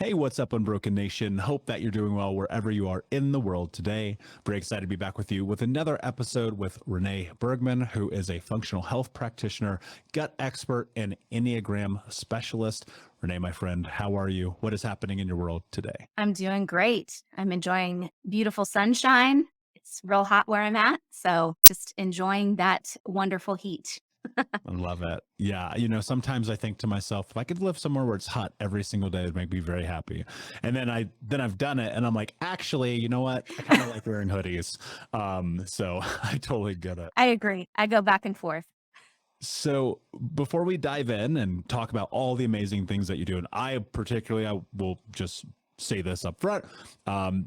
Hey, what's up, Unbroken Nation? Hope that you're doing well wherever you are in the world today. Very excited to be back with you with another episode with Reneé Bergmen, who is a functional health practitioner, gut expert, and Enneagram specialist. Reneé, my friend, how are you? What is happening in your world today? I'm doing great. I'm enjoying beautiful sunshine. It's real hot where I'm at, so just enjoying that wonderful heat. I love it. Yeah. Sometimes I think to myself, if I could live somewhere where it's hot every single day, it'd make me very happy. And then I've done it and I'm like, actually, you know what? I kind of like wearing hoodies. So I totally get it. I agree. I go back and forth. So before we dive in and talk about all the amazing things that you do, and I will just say this up front.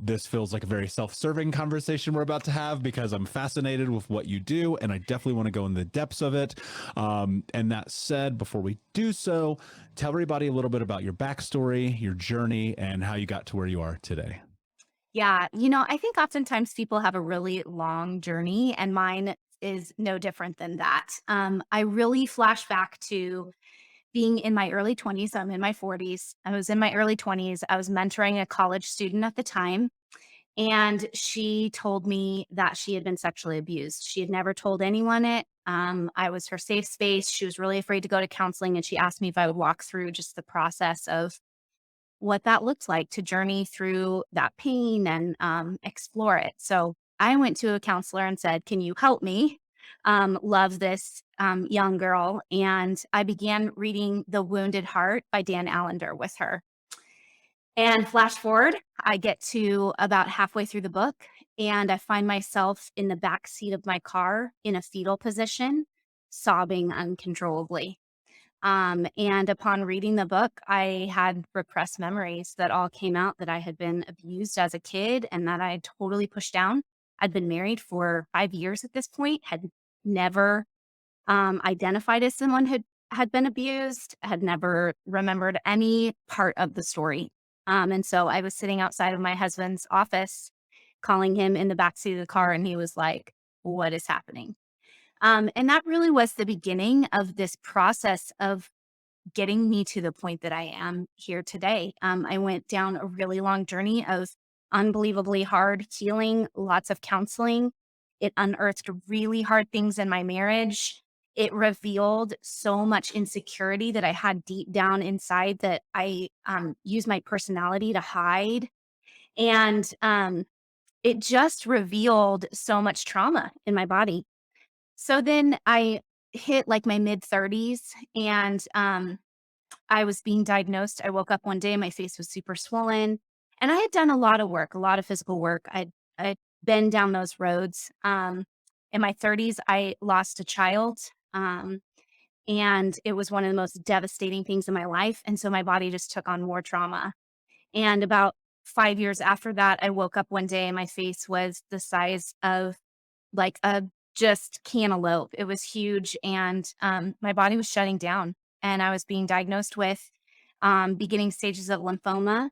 This feels like a very self-serving conversation we're about to have because I'm fascinated with what you do, and I definitely want to go in the depths of it. And that said, before we do so, tell everybody a little bit about your backstory, your journey, and how you got to where you are today. Yeah, I think oftentimes people have a really long journey, and mine is no different than that. I really flash back to being in my early 20s. I'm in my 40s. I was in my early 20s. I was mentoring a college student at the time. And she told me that she had been sexually abused. She had never told anyone it. I was her safe space. She was really afraid to go to counseling. And she asked me if I would walk through just the process of what that looked like to journey through that pain and explore it. So I went to a counselor and said, "Can you help me love this young girl?" And I began reading The Wounded Heart by Dan Allender with her. And flash forward, I get to about halfway through the book, and I find myself in the back seat of my car in a fetal position, sobbing uncontrollably. And upon reading the book, I had repressed memories that all came out, that I had been abused as a kid and that I had totally pushed down. I'd been married for 5 years at this point, had never identified as someone who had been abused, had never remembered any part of the story. And so I was sitting outside of my husband's office, calling him in the backseat of the car, and he was like, "What is happening?" And that really was the beginning of this process of getting me to the point that I am here today. I went down a really long journey of unbelievably hard healing, lots of counseling. It unearthed really hard things in my marriage. It revealed so much insecurity that I had deep down inside that I used my personality to hide. And it just revealed so much trauma in my body. So then I hit like my mid 30s, and I was being diagnosed. I woke up one day, my face was super swollen, and I had done a lot of work, a lot of physical work. I'd been down those roads. In my 30s, I lost a child, and it was one of the most devastating things in my life, and so my body just took on more trauma. And about 5 years after that, I woke up one day and my face was the size of like a just cantaloupe. It was huge, and my body was shutting down, and I was being diagnosed with beginning stages of lymphoma.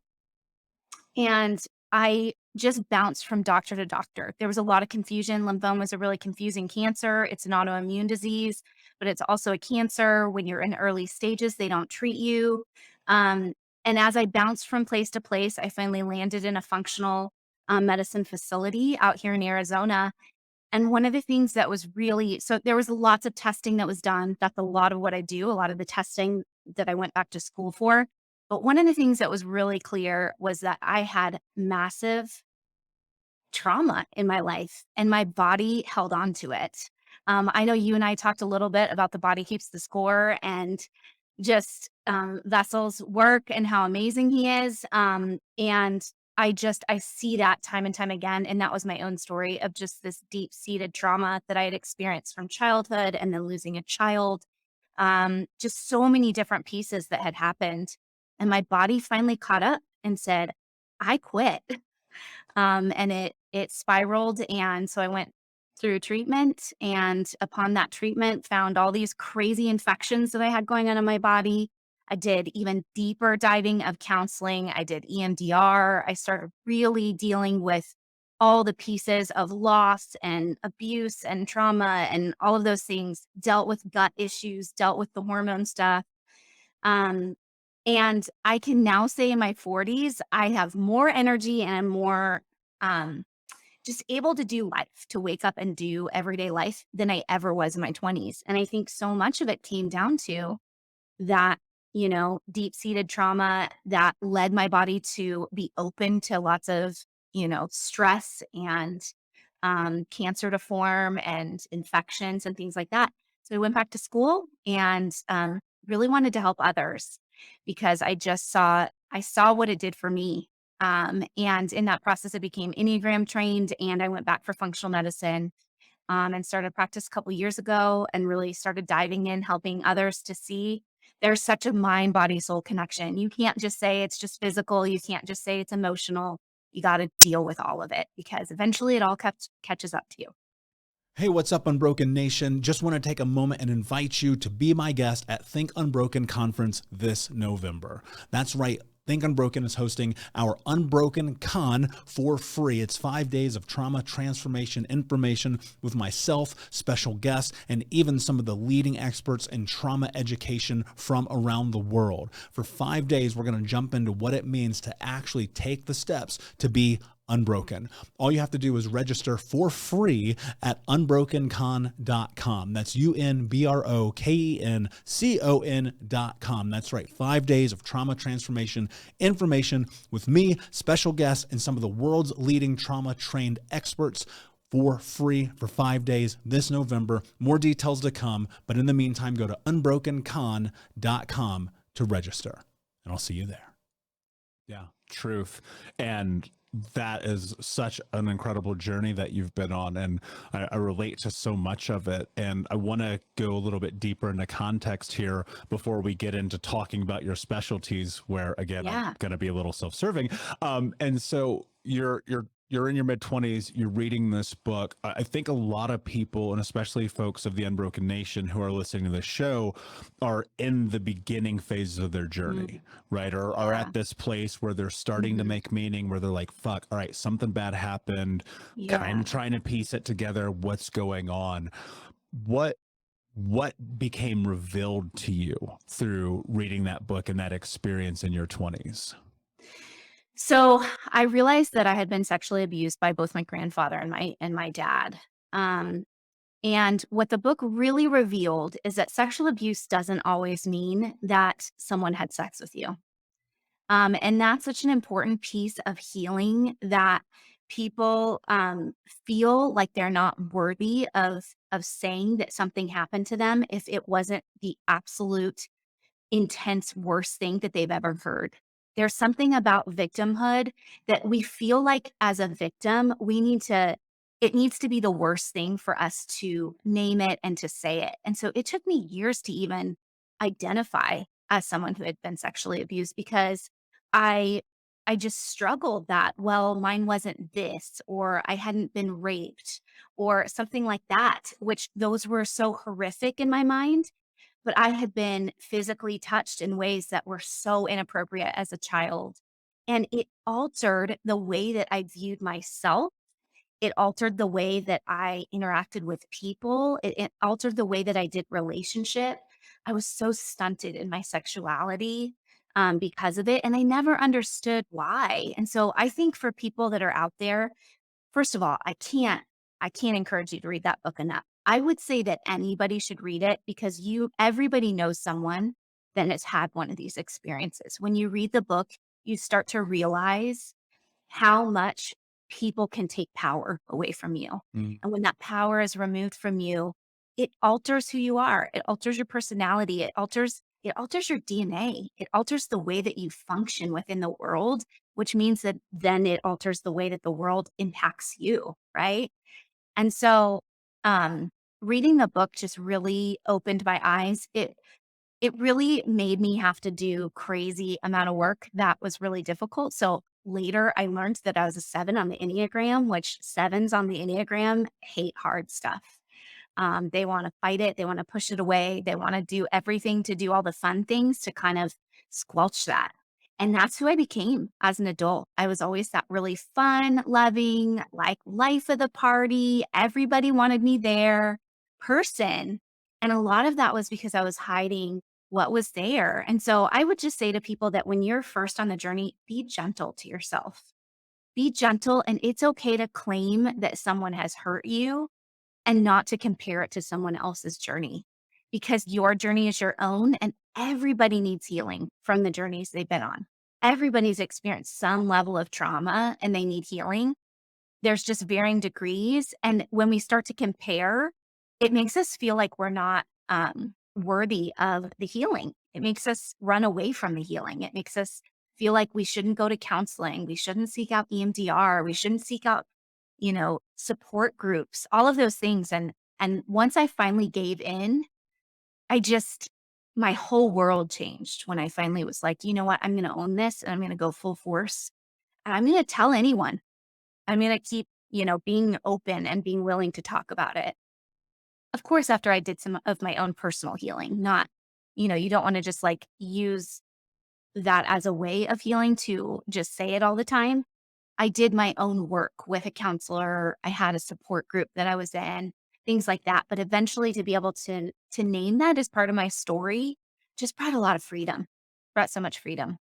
And I just bounced from doctor to doctor. There was a lot of confusion. Lymphoma is a really confusing cancer. It's an autoimmune disease, but it's also a cancer. When you're in early stages, they don't treat you. Um, and as I bounced from place to place, I finally landed in a functional medicine facility out here in Arizona. And one of the things that was really, so there was lots of testing that was done. That's a lot of what I do, a lot of the testing that I went back to school for. But one of the things that was really clear was that I had massive trauma in my life and my body held on to it. I know you and I talked a little bit about the body keeps the score and just Vessel's work and how amazing he is. And I see that time and time again. And that was my own story of just this deep seated trauma that I had experienced from childhood and then losing a child. Just so many different pieces that had happened. And my body finally caught up and said, "I quit." And it spiraled, and so I went through treatment, and upon that treatment, found all these crazy infections that I had going on in my body. I did even deeper diving of counseling. I did EMDR. I started really dealing with all the pieces of loss and abuse and trauma and all of those things, dealt with gut issues, dealt with the hormone stuff. Um, And I can now say in my 40s, I have more energy and I'm more um, just able to do life, to wake up and do everyday life than I ever was in my 20s. And I think so much of it came down to that, deep seated trauma that led my body to be open to lots of, stress and cancer to form and infections and things like that. So I went back to school and really wanted to help others because I saw what it did for me. And in that process, I became Enneagram trained and I went back for functional medicine and started practice a couple years ago and really started diving in, helping others to see there's such a mind, body, soul connection. You can't just say it's just physical. You can't just say it's emotional. You got to deal with all of it because eventually it all catches up to you. Hey, what's up, Unbroken Nation? Just want to take a moment and invite you to be my guest at Think Unbroken Conference this November. That's right. Think Unbroken is hosting our Unbroken Con for free. It's 5 days of trauma transformation information with myself, special guests, and even some of the leading experts in trauma education from around the world. For 5 days, we're going to jump into what it means to actually take the steps to be unbroken. All you have to do is register for free at unbrokencon.com. That's UNBROKENCON.com. That's right. 5 days of trauma transformation information with me, special guests, and some of the world's leading trauma trained experts for free for 5 days this November. More details to come. But in the meantime, go to unbrokencon.com to register. And I'll see you there. Yeah, truth. And that is such an incredible journey that you've been on. And I relate to so much of it. And I want to go a little bit deeper into context here before we get into talking about your specialties, where again, I'm going to be a little self-serving. And so you're in your mid-20s, you're reading this book. I think a lot of people, and especially folks of the Unbroken Nation who are listening to this show, are in the beginning phases of their journey, right? Or are at this place where they're starting to make meaning, where they're like, fuck, all right, something bad happened. I'm trying to piece it together. What's going on? What became revealed to you through reading that book and that experience in your 20s? So I realized that I had been sexually abused by both my grandfather and my dad. And what the book really revealed is that sexual abuse doesn't always mean that someone had sex with you. And that's such an important piece of healing that people feel like they're not worthy of saying that something happened to them if it wasn't the absolute intense worst thing that they've ever heard. There's something about victimhood that we feel like as a victim, it needs to be the worst thing for us to name it and to say it. And so it took me years to even identify as someone who had been sexually abused because I I just struggled that, well, mine wasn't this, or I hadn't been raped, or something like that, which those were so horrific in my mind, but I had been physically touched in ways that were so inappropriate as a child. And it altered the way that I viewed myself. It altered the way that I interacted with people. It altered the way that I did relationship. I was so stunted in my sexuality because of it. And I never understood why. And so I think for people that are out there, first of all, I can't encourage you to read that book enough. I would say that anybody should read it because everybody knows someone that has had one of these experiences. When you read the book, you start to realize how much people can take power away from you. Mm. And when that power is removed from you, it alters who you are. It alters your personality. It alters your DNA. It alters the way that you function within the world, which means that then it alters the way that the world impacts you, right? And so, reading the book just really opened my eyes. It really made me have to do crazy amount of work that was really difficult. So later I learned that I was a 7 on the Enneagram, which 7s on the Enneagram hate hard stuff. They want to fight it. They want to push it away. They want to do everything to do all the fun things to kind of squelch that. And that's who I became as an adult. I was always that really fun, loving, like life of the party. Everybody wanted me there person. And a lot of that was because I was hiding what was there. And so I would just say to people that when you're first on the journey, be gentle to yourself. Be gentle, and it's okay to claim that someone has hurt you and not to compare it to someone else's journey, because your journey is your own and everybody needs healing from the journeys they've been on. Everybody's experienced some level of trauma and they need healing. There's just varying degrees. And when we start to compare, it makes us feel like we're not worthy of the healing. It makes us run away from the healing. It makes us feel like we shouldn't go to counseling. We shouldn't seek out EMDR. We shouldn't seek out, support groups, all of those things. And once I finally gave in, I just, my whole world changed when I finally was like, you know what, I'm going to own this and I'm going to go full force. And I'm going to tell anyone. I'm going to keep, being open and being willing to talk about it. Of course, after I did some of my own personal healing, not, you don't want to just like use that as a way of healing to just say it all the time. I did my own work with a counselor. I had a support group that I was in, things like that. But eventually to be able to name that as part of my story just brought a lot of freedom, brought so much freedom.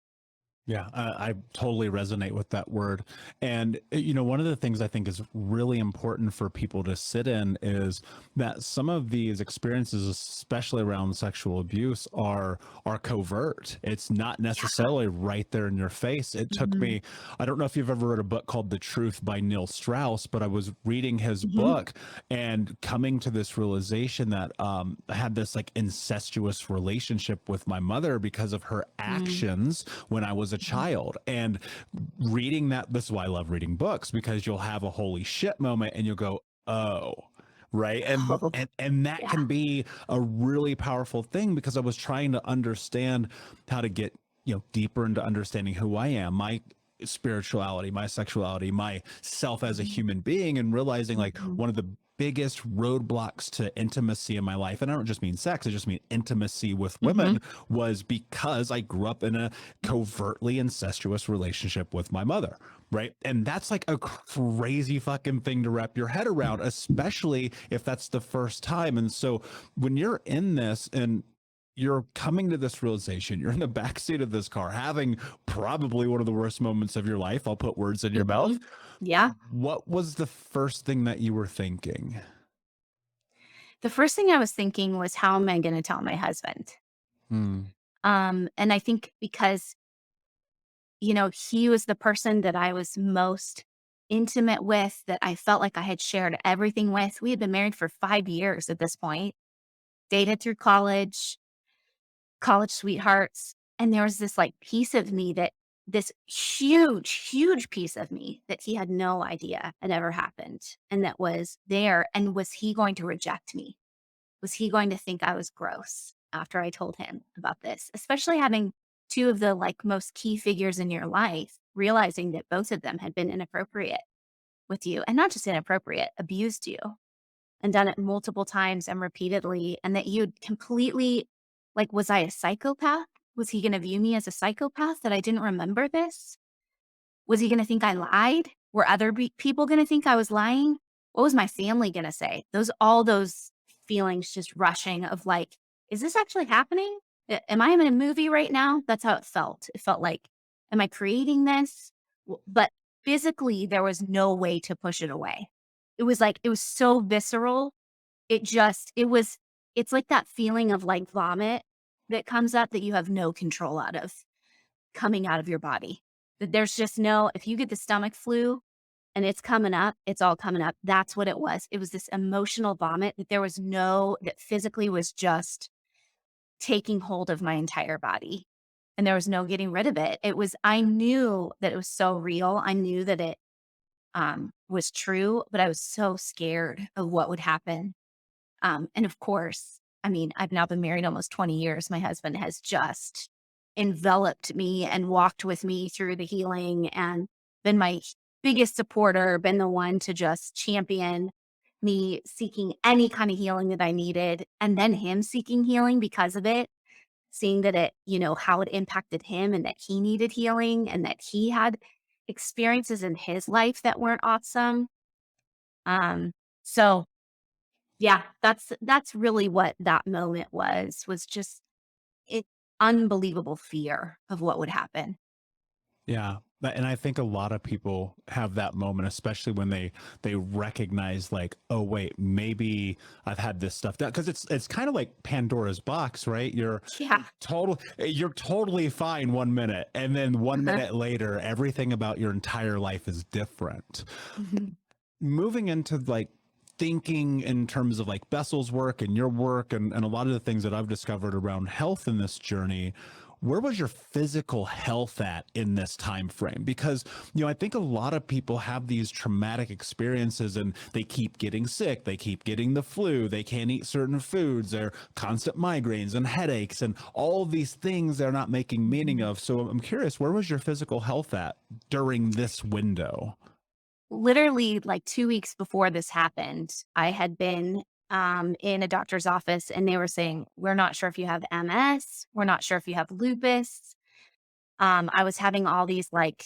Yeah, I totally resonate with that word. And, one of the things I think is really important for people to sit in is that some of these experiences, especially around sexual abuse, are covert. It's not necessarily right there in your face. It took Mhm. me, I don't know if you've ever read a book called The Truth by Neil Strauss, but I was reading his Mhm. book and coming to this realization that I had this like incestuous relationship with my mother because of her actions when I was a child. And reading that, this is why I love reading books, because you'll have a holy shit moment and you'll go, oh, right. And Oh, and that yeah. can be a really powerful thing, because I was trying to understand how to get, deeper into understanding who I am, my spirituality, my sexuality, myself as a human being, and realizing like Mhm. one of the biggest roadblocks to intimacy in my life, and I don't just mean sex, I just mean intimacy with Mhm. women, was because I grew up in a covertly incestuous relationship with my mother, right? And that's like a crazy fucking thing to wrap your head around, especially if that's the first time. And so when you're in this and you're coming to this realization, you're in the backseat of this car having probably one of the worst moments of your life. I'll put words in your mouth. Mhm. Yeah. What was the first thing that you were thinking? The first thing I was thinking was, how am I going to tell my husband? Hmm. And I think because, he was the person that I was most intimate with, that I felt like I had shared everything with. We had been married for 5 years at this point, dated through college sweethearts. And there was this like piece of me that, this huge, huge piece of me that he had no idea had ever happened and that was there. And was he going to reject me? Was he going to think I was gross after I told him about this? Especially having two of the like most key figures in your life, realizing that both of them had been inappropriate with you, and not just inappropriate, abused you and done it multiple times and repeatedly, and that you'd completely, like, was I a psychopath? Was he going to view me as a psychopath, that I didn't remember this? Was he going to think I lied? Were other people going to think I was lying? What was my family going to say? All those feelings just rushing of like, is this actually happening? Am I in a movie right now? That's how it felt. It felt like, am I creating this? But physically, there was no way to push it away. It was like, it was so visceral. It's like that feeling of like vomit that comes up that you have no control out of, coming out of your body. That there's just no, if you get the stomach flu and it's coming up, it's all coming up. That's what it was. It was this emotional vomit that that physically was just taking hold of my entire body. And there was no getting rid of it. I knew that it was so real. I knew that it was true, but I was so scared of what would happen. And of course, I mean, I've now been married almost 20 years. My husband has just enveloped me and walked with me through the healing and been my biggest supporter, been the one to just champion me seeking any kind of healing that I needed. And then him seeking healing because of it, seeing that how it impacted him and that he needed healing and that he had experiences in his life that weren't awesome. Um, so yeah, that's really what that moment was just unbelievable fear of what would happen. Yeah. And I think a lot of people have that moment, especially when they recognize like, oh wait, maybe I've had this stuff down. Because it's kind of like Pandora's box, right? Yeah. You're totally fine 1 minute, and then 1 minute later, everything about your entire life is different. Mhm. Moving into like thinking in terms of like Bessel's work and your work and a lot of the things that I've discovered around health in this journey, where was your physical health at in this time frame? Because, I think a lot of people have these traumatic experiences and they keep getting sick, they keep getting the flu, they can't eat certain foods, they're constant migraines and headaches and all of these things they're not making meaning of. So I'm curious, where was your physical health at during this window? Literally, like 2 weeks before this happened, I had been, in a doctor's office, and they were saying, "We're not sure if you have MS. We're not sure if you have lupus." I was having all these, like,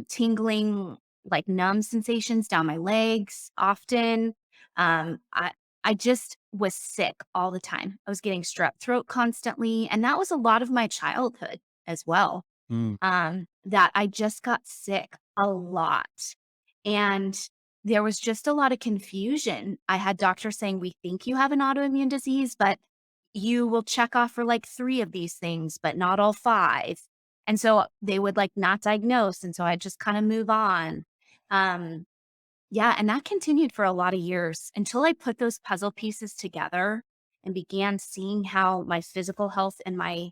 tingling, like, numb sensations down my legs often. I just was sick all the time. I was getting strep throat constantly, and that was a lot of my childhood as well, Mm. that I just got sick a lot. And there was just a lot of confusion. I had doctors saying, "We think you have an autoimmune disease, but you will check off for like 3 of these things, but not all 5." And so they would like not diagnose. And so I just kind of move on. Um, yeah. And that continued for a lot of years until I put those puzzle pieces together and began seeing how my physical health and my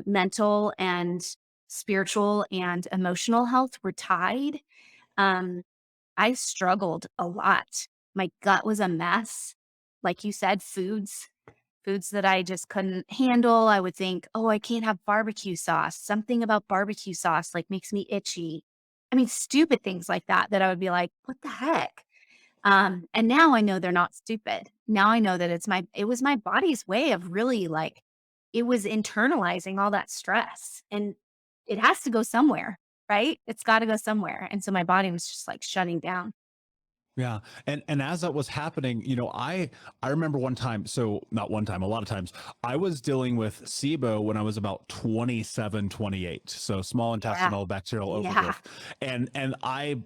mental and spiritual and emotional health were tied. Um, I struggled a lot. My gut was a mess. Like you said, foods that I just couldn't handle. I would think, "Oh, I can't have barbecue sauce. Something about barbecue sauce like makes me itchy." I mean, stupid things like that that I would be like, "What the heck?" And now I know they're not stupid. Now I know that it was my body's way of really like it was internalizing all that stress, and it has to go somewhere, right? It's got to go somewhere. And so my body was just like shutting down. Yeah. And as that was happening, I remember one time, so not one time, a lot of times, I was dealing with SIBO when I was about 27, 28. So small Yeah. intestinal bacterial Yeah. overgrowth. And I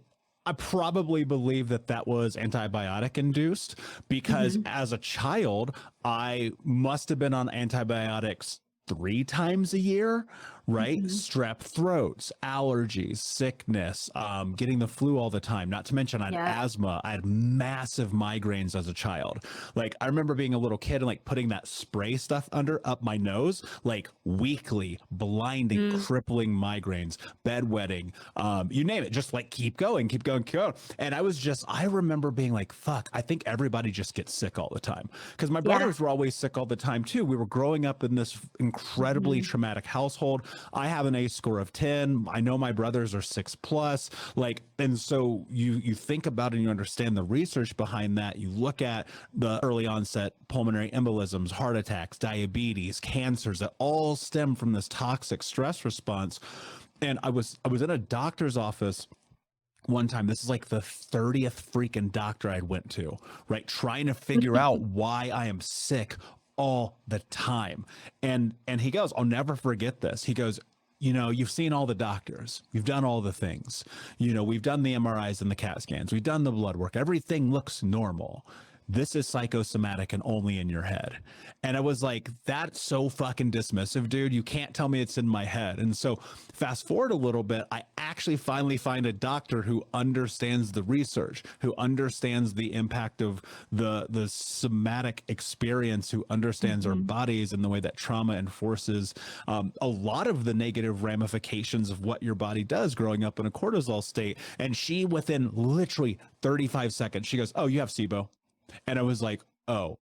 probably believe that that was antibiotic induced because Mhm. as a child, I must have been on antibiotics 3 times a year, right? Mhm. Strep throats, allergies, sickness, getting the flu all the time. Not to mention I had Yep. asthma. I had massive migraines as a child. Like I remember being a little kid and like putting that spray stuff up my nose, like weekly, blinding, Mm. crippling migraines, bedwetting, you name it, just like keep going, keep going, keep going. And I remember being like, fuck, I think everybody just gets sick all the time. Because my Yeah. brothers were always sick all the time too. We were growing up in this incredibly Mhm. traumatic household. I have an ACE score of 10. I know my brothers are 6 plus. Like, and so you think about it and you understand the research behind that. You look at the early onset pulmonary embolisms, heart attacks, diabetes, cancers that all stem from this toxic stress response. And I was in a doctor's office one time. This is like the 30th freaking doctor I went to, right? Trying to figure out why I am sick all the time. And he goes, I'll never forget this. He goes, you've seen all the doctors. You've done all the things. We've done the MRIs and the CAT scans. We've done the blood work. Everything looks normal. This is psychosomatic and only in your head. And I was like, that's so fucking dismissive, dude. You can't tell me it's in my head. And so fast forward a little bit, I actually finally find a doctor who understands the research, who understands the impact of the somatic experience, who understands our Mhm. bodies and the way that trauma enforces a lot of the negative ramifications of what your body does growing up in a cortisol state. And she, within literally 35 seconds, she goes, "Oh, you have SIBO." And I was like, "Oh,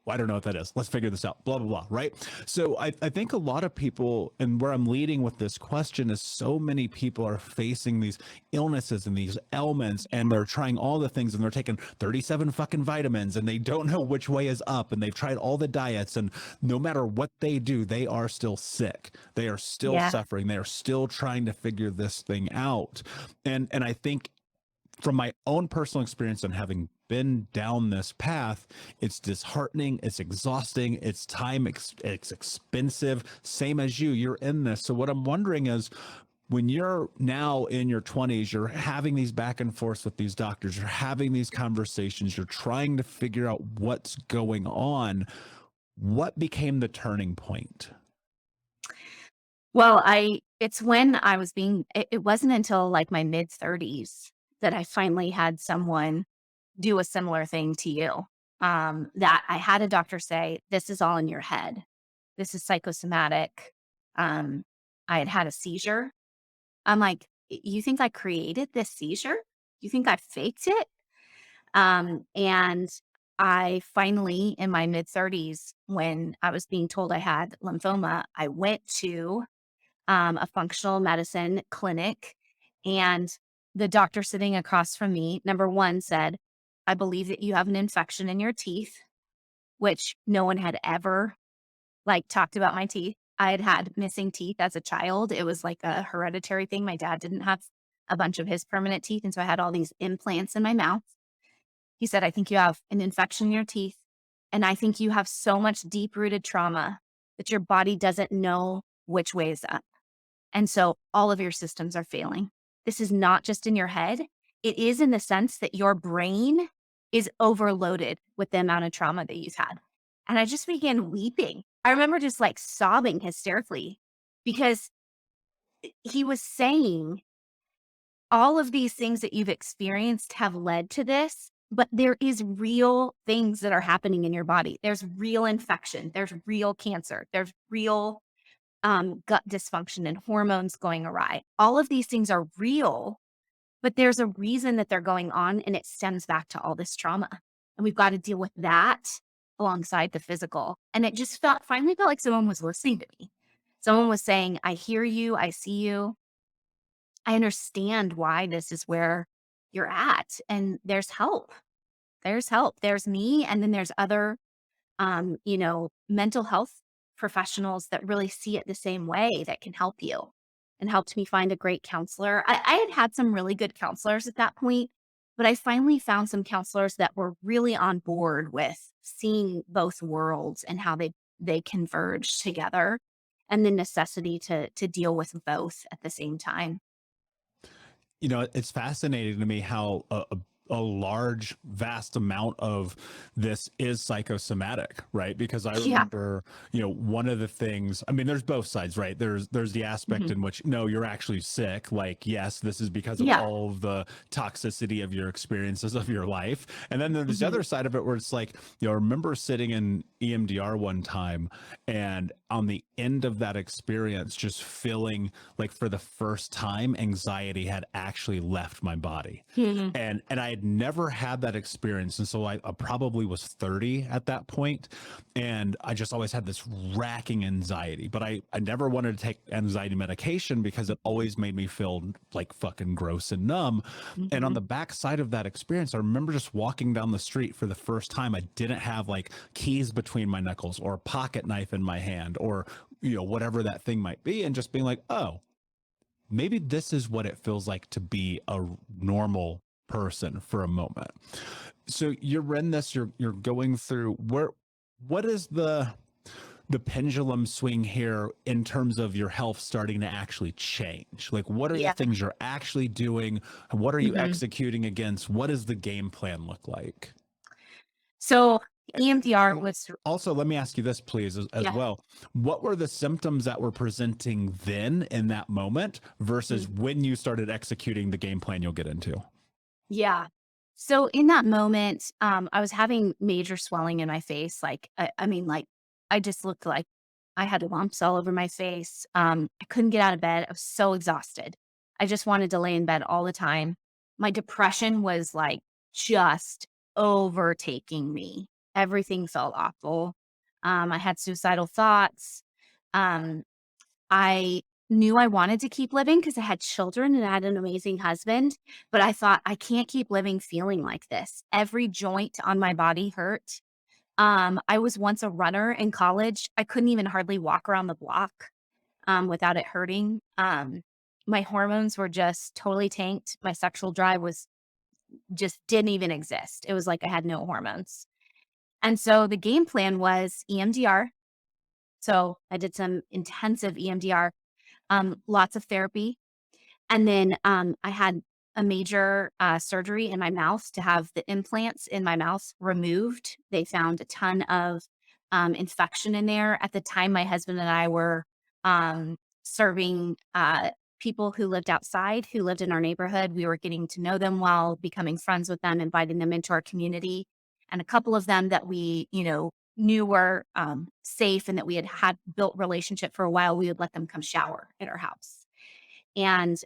well, I don't know what that is. Let's figure this out." Blah, blah, blah. Right. So I think a lot of people, and where I'm leading with this question is so many people are facing these illnesses and these ailments, and they're trying all the things and they're taking 37 fucking vitamins and they don't know which way is up, and they've tried all the diets, and no matter what they do, they are still sick. They are still Yeah. suffering. They are still trying to figure this thing out. And I think from my own personal experience and having been down this path, it's disheartening, it's exhausting, it's time, it's expensive, same as you're in this. So what I'm wondering is, when you're now in your 20s, you're having these back and forths with these doctors, you're having these conversations, you're trying to figure out what's going on. What became the turning point? Well, it's when I was it wasn't until like my mid 30s that I finally had someone do a similar thing to you. That I had a doctor say, this is all in your head. This is psychosomatic. I had had a seizure. I'm like, you think I created this seizure? You think I faked it? And I finally, in my mid 30s, when I was being told I had lymphoma, I went to a functional medicine clinic, and the doctor sitting across from me, number one, said, I believe that you have an infection in your teeth, which no one had ever like talked about my teeth. I had had missing teeth as a child. It was like a hereditary thing. My dad didn't have a bunch of his permanent teeth. And so I had all these implants in my mouth. He said, I think you have an infection in your teeth. And I think you have so much deep rooted trauma that your body doesn't know which way is up. And so all of your systems are failing. This is not just in your head. It is in the sense that your brain is overloaded with the amount of trauma that you've had. And I just began weeping. I remember just like sobbing hysterically because he was saying all of these things that you've experienced have led to this, but there is real things that are happening in your body. There's real infection. There's real cancer. There's real gut dysfunction and hormones going awry. All of these things are real, but there's a reason that they're going on, and it stems back to all this trauma. And we've got to deal with that alongside the physical. And it just finally felt like someone was listening to me. Someone was saying, I hear you, I see you. I understand why this is where you're at. And there's help. There's help. There's me. And then there's other, mental health professionals that really see it the same way that can help you, and helped me find a great counselor. I had had some really good counselors at that point, but I finally found some counselors that were really on board with seeing both worlds and how they converge together, and the necessity to deal with both at the same time. It's fascinating to me how a large, vast amount of this is psychosomatic, right? Because I Yeah. remember, one of the things, I mean, there's both sides, right? There's the aspect Mhm. in which, no, you're actually sick. Like, yes, this is because of Yeah. all of the toxicity of your experiences of your life. And then there's the Mhm. other side of it where it's like, I remember sitting in EMDR one time, and on the end of that experience, just feeling like for the first time, anxiety had actually left my body. Mhm. And I had never had that experience. And so I probably was 30 at that point, and I just always had this racking anxiety, but I never wanted to take anxiety medication because it always made me feel like fucking gross and numb. And on Mhm. the backside of that experience, I remember just walking down the street for the first time. I didn't have like keys between my knuckles or a pocket knife in my hand, or whatever that thing might be, and just being like, oh, maybe this is what it feels like to be a normal person for a moment. So you're in this, you're going through what is the pendulum swing here in terms of your health starting to actually change? Like, what are the Yeah. things you're actually doing? What are you Mhm. executing against? What does the game plan look like? So EMDR was, Also, let me ask you this, please, as yeah. well. What were the symptoms that were presenting then in that moment versus when you started executing the game plan you'll get into? Yeah. So in that moment, I was having major swelling in my face. Like, I mean, like, I just looked like I had lumps all over my face. I couldn't get out of bed. I was so exhausted. I just wanted to lay in bed all the time. My depression was like just overtaking me. Everything felt awful. I had suicidal thoughts. Um, I knew I wanted to keep living because I had children and I had an amazing husband, but I thought, I can't keep living feeling like this. Every joint on my body hurt. I was once a runner in college. I couldn't even hardly walk around the block without it hurting. My hormones were just totally tanked. My sexual drive was just didn't even exist. It was like I had no hormones. And so the game plan was EMDR. So I did some intensive EMDR, lots of therapy. And then I had a major surgery in my mouth to have the implants in my mouth removed. They found a ton of infection in there. At the time, my husband and I were serving people who lived outside, who lived in our neighborhood. We were getting to know them well, becoming friends with them, inviting them into our community. And a couple of them that we, knew were safe and that we had built relationship for a while, we would let them come shower at our house. And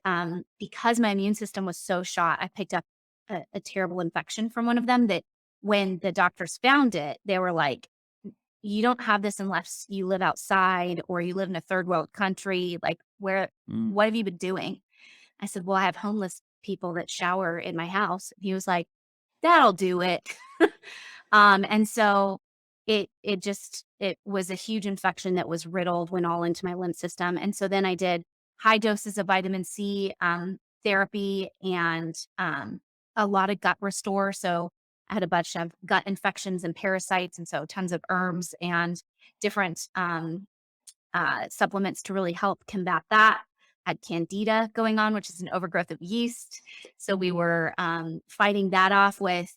because my immune system was so shot, I picked up a terrible infection from one of them that when the doctors found it, they were like, you don't have this unless you live outside or you live in a third world country. Like, what have you been doing? I said, well, I have homeless people that shower in my house. He was like, that'll do it. And so it was a huge infection that was riddled, went all into my lymph system. And so then I did high doses of vitamin C therapy and a lot of gut restore. So I had a bunch of gut infections and parasites. And so tons of herbs and different supplements to really help combat that. Had candida going on, which is an overgrowth of yeast. So we were fighting that off with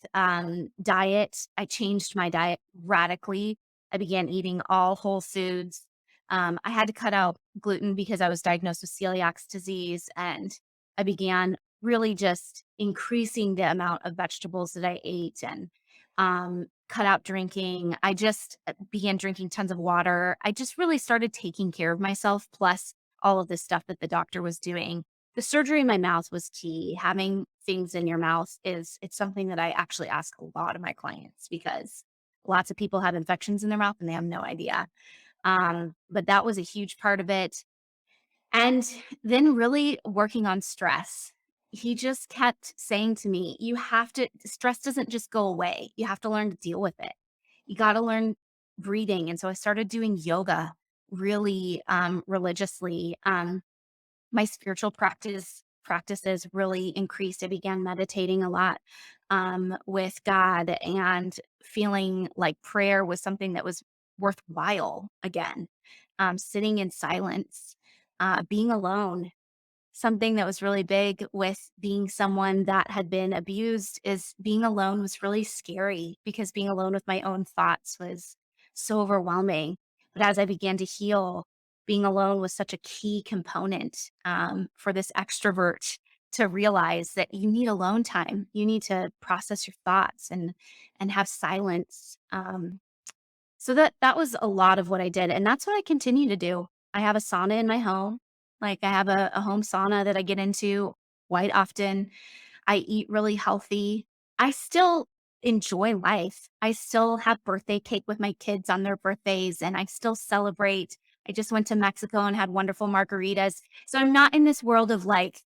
diet. I changed my diet radically. I began eating all whole foods. I had to cut out gluten because I was diagnosed with celiac disease. And I began really just increasing the amount of vegetables that I ate and cut out drinking. I just began drinking tons of water. I just really started taking care of myself, plus all of this stuff that the doctor was doing. The surgery in my mouth was key. Having things in your mouth it's something that I actually ask a lot of my clients because lots of people have infections in their mouth and they have no idea. But that was a huge part of it. And then really working on stress. He just kept saying to me, stress doesn't just go away. You have to learn to deal with it. You got to learn breathing. And so I started doing yoga really religiously. My spiritual practices really increased. I began meditating a lot with God and feeling like prayer was something that was worthwhile again. Sitting in silence, being alone. Something that was really big with being someone that had been abused is being alone was really scary because being alone with my own thoughts was so overwhelming. But as I began to heal, being alone was such a key component for this extrovert to realize that you need alone time. You need to process your thoughts and have silence. So that was a lot of what I did, and that's what I continue to do. I have a sauna in my home. Like, I have a home sauna that I get into quite often. I eat really healthy. I still enjoy life. I still have birthday cake with my kids on their birthdays, and I still celebrate. I just went to Mexico and had wonderful margaritas. So I'm not in this world of like,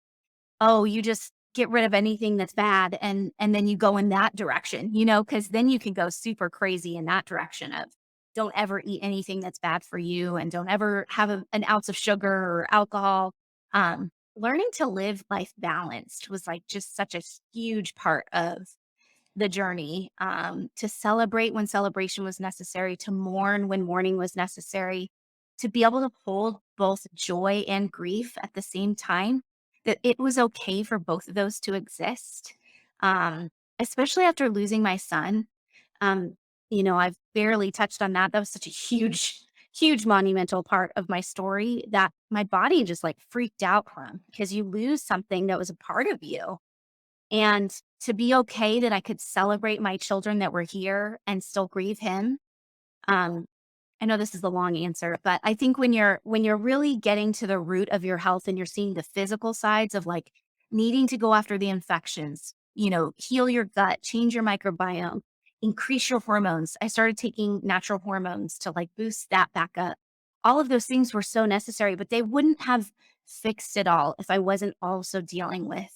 oh, you just get rid of anything that's bad and then you go in that direction, because then you can go super crazy in that direction of don't ever eat anything that's bad for you and don't ever have an ounce of sugar or alcohol. Learning to live life balanced was like just such a huge part of the journey, to celebrate when celebration was necessary, to mourn when mourning was necessary, to be able to hold both joy and grief at the same time, that it was okay for both of those to exist. Especially after losing my son. I've barely touched on that. That was such a huge, huge monumental part of my story that my body just like freaked out from because you lose something that was a part of you. And to be okay that I could celebrate my children that were here and still grieve him. Um, I know this is a long answer, but I think when you're really getting to the root of your health and you're seeing the physical sides of like needing to go after the infections, heal your gut, change your microbiome, increase your hormones. I started taking natural hormones to like boost that back up. All of those things were so necessary, but they wouldn't have fixed it all if I wasn't also dealing with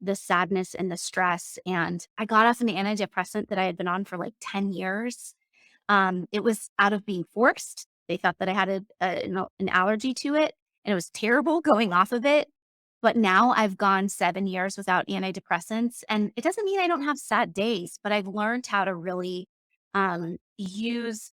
the sadness and the stress. And I got off an antidepressant that I had been on for like 10 years. It was out of being forced. They thought that I had an allergy to it, and it was terrible going off of it. But now I've gone 7 years without antidepressants. And it doesn't mean I don't have sad days, but I've learned how to really use,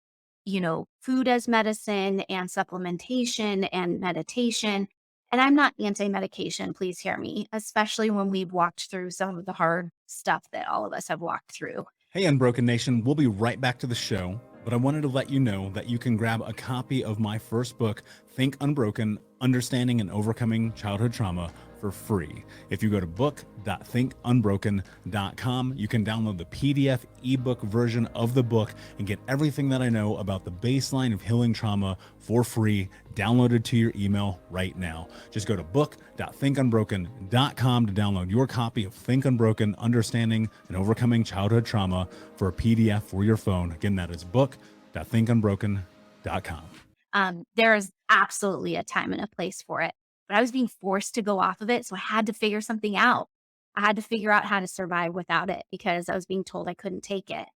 food as medicine and supplementation and meditation. And I'm not anti-medication, please hear me, especially when we've walked through some of the hard stuff that all of us have walked through. Hey, Unbroken Nation, we'll be right back to the show, but I wanted to let you know that you can grab a copy of my first book, Think Unbroken, Understanding and Overcoming Childhood Trauma, for free. If you go to book.thinkunbroken.com, you can download the PDF ebook version of the book and get everything that I know about the baseline of healing trauma for free, downloaded to your email right now. Just go to book.thinkunbroken.com to download your copy of Think Unbroken, Understanding and Overcoming Childhood Trauma for a PDF for your phone. Again, that is book.thinkunbroken.com. There is absolutely a time and a place for it, but I was being forced to go off of it. So I had to figure something out. I had to figure out how to survive without it because I was being told I couldn't take it.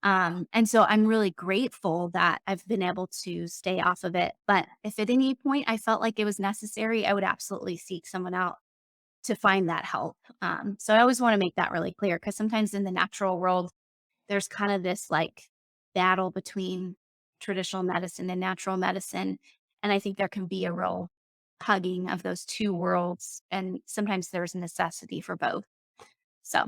And so I'm really grateful that I've been able to stay off of it. But if at any point I felt like it was necessary, I would absolutely seek someone out to find that help. So I always want to make that really clear because sometimes in the natural world, there's kind of this like battle between traditional medicine and natural medicine. And I think there can be a real hugging of those two worlds. And sometimes there's a necessity for both. So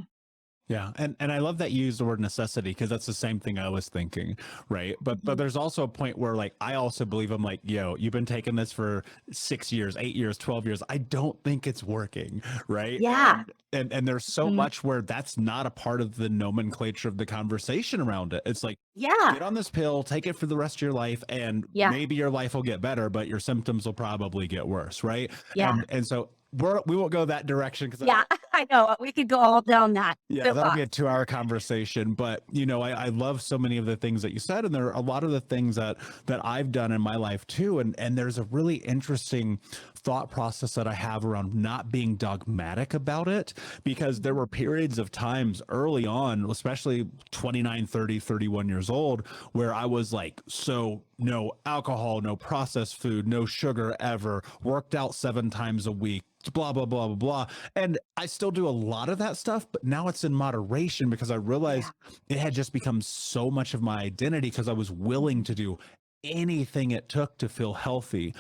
Yeah. And I love that you use the word necessity because that's the same thing I was thinking. Right. But there's also a point where like I also believe I'm like, yo, you've been taking this for 6 years, 8 years, 12 years. I don't think it's working. Right. yeah. And there's so much where that's not a part of the nomenclature of the conversation around it. It's like, Yeah. get on this pill, take it for the rest of your life, and maybe your life will get better, but your symptoms will probably get worse. Right. Yeah. And so we won't go that direction because I know. We could go all down that. yeah, that'll be a 2-hour conversation. But I love so many of the things that you said, and there are a lot of the things that I've done in my life too. And there's a really interesting thought process that I have around not being dogmatic about it, because there were periods of times early on, especially 29, 30, 31 years old, where I was like, so no alcohol, no processed food, no sugar ever, worked out 7 times a week, blah, blah, blah, blah, blah. And I still do a lot of that stuff, but now it's in moderation because I realized it had just become so much of my identity because I was willing to do anything it took to feel healthy.